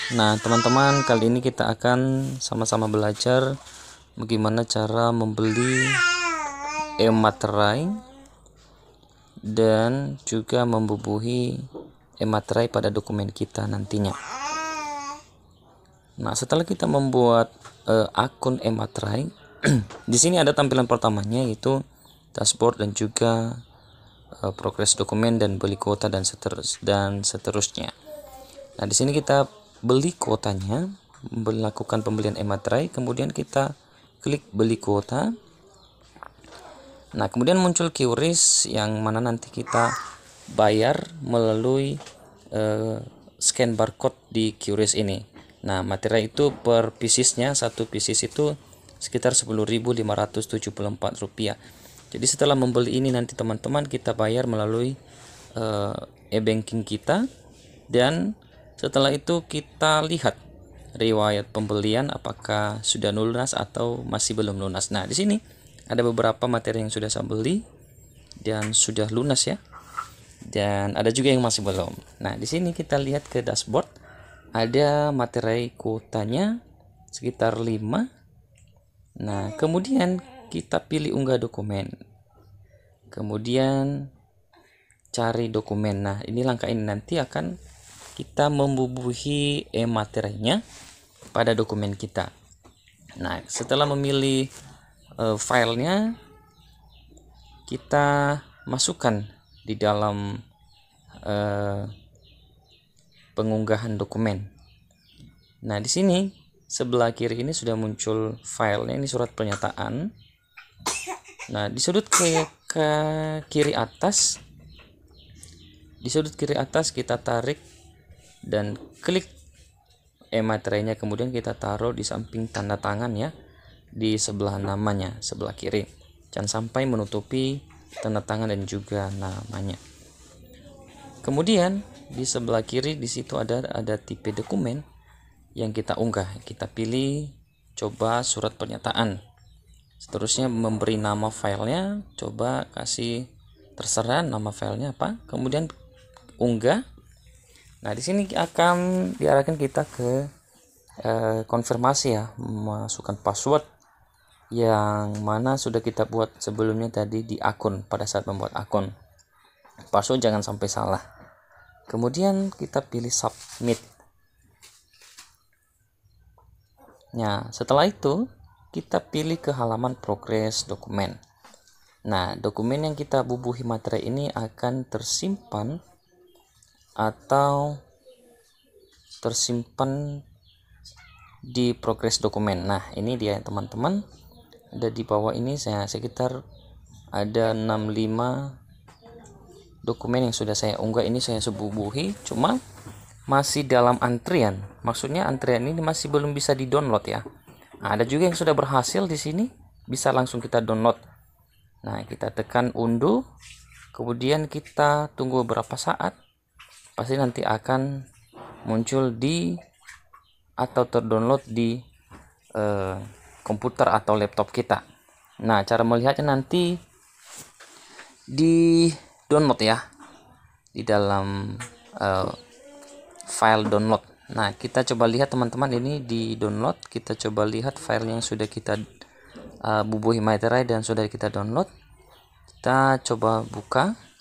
Nah, teman-teman, kali ini kita akan sama-sama belajar bagaimana cara membeli e-materai dan juga membubuhi e-materai pada dokumen kita nantinya. Nah, setelah kita membuat akun e-materai, di sini ada tampilan pertamanya yaitu dashboard dan juga progres dokumen dan beli kuota dan seterusnya. Nah, di sini kita beli kuotanya, melakukan pembelian e-materai, kemudian kita klik beli kuota. Nah, kemudian muncul QRIS yang mana nanti kita bayar melalui scan barcode di QRIS ini. Nah, materai itu per piecesnya, satu pieces itu sekitar Rp10.574. Jadi setelah membeli ini nanti teman-teman kita bayar melalui e-banking kita, dan setelah itu kita lihat riwayat pembelian apakah sudah lunas atau masih belum lunas. Nah, di sini ada beberapa materi yang sudah saya beli dan sudah lunas ya. Dan ada juga yang masih belum. Nah, di sini kita lihat ke dashboard. Ada materai kuotanya sekitar 5. Nah, kemudian kita pilih unggah dokumen. Kemudian cari dokumen. Nah, ini langkah ini nanti akan kita membubuhi e-materinya pada dokumen kita. Nah, setelah memilih filenya, kita masukkan di dalam pengunggahan dokumen. Nah, di sini sebelah kiri ini sudah muncul filenya, ini surat pernyataan. Nah, di sudut kiri atas, kita tarik dan klik e-materinya, kemudian kita taruh di samping tanda tangan ya, di sebelah namanya, sebelah kiri. Jangan sampai menutupi tanda tangan dan juga namanya. Kemudian di sebelah kiri di situ ada tipe dokumen yang kita unggah. Kita pilih coba surat pernyataan. Seterusnya memberi nama filenya, coba kasih terserah nama filenya apa. Kemudian unggah. Nah, di sini akan diarahkan kita ke konfirmasi ya, masukkan password yang mana sudah kita buat sebelumnya tadi di akun pada saat membuat akun. Password jangan sampai salah. Kemudian kita pilih submit. Nah, setelah itu kita pilih ke halaman progres dokumen. Nah, dokumen yang kita bubuhi materi ini akan tersimpan di progres dokumen. Nah, ini dia teman-teman. Ada di bawah ini saya sekitar ada 65 dokumen yang sudah saya unggah, ini saya bubuhi, cuma masih dalam antrian. Maksudnya antrian ini masih belum bisa di-download ya. Nah, ada juga yang sudah berhasil di sini, bisa langsung kita download. Nah, kita tekan unduh, kemudian kita tunggu beberapa saat. Pasti nanti akan muncul atau terdownload di komputer atau laptop kita. Nah, cara melihatnya nanti di download ya, di dalam file download. Nah, kita coba lihat teman-teman, ini di download. Kita coba lihat file yang sudah kita bubuhi materai dan sudah kita download. Kita coba buka.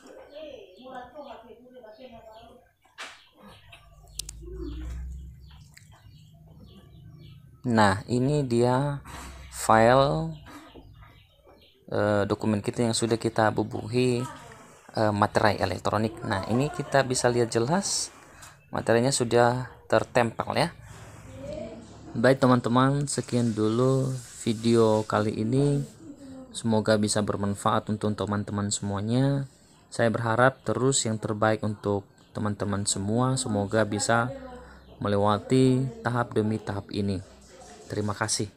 Nah, ini dia file dokumen kita yang sudah kita bubuhi materai elektronik. Nah, ini kita bisa lihat jelas materinya sudah tertempel ya. Baik teman-teman, sekian dulu video kali ini. Semoga bisa bermanfaat untuk teman-teman semuanya. Saya berharap terus yang terbaik untuk teman-teman semua. Semoga bisa melewati tahap demi tahap ini. Terima kasih.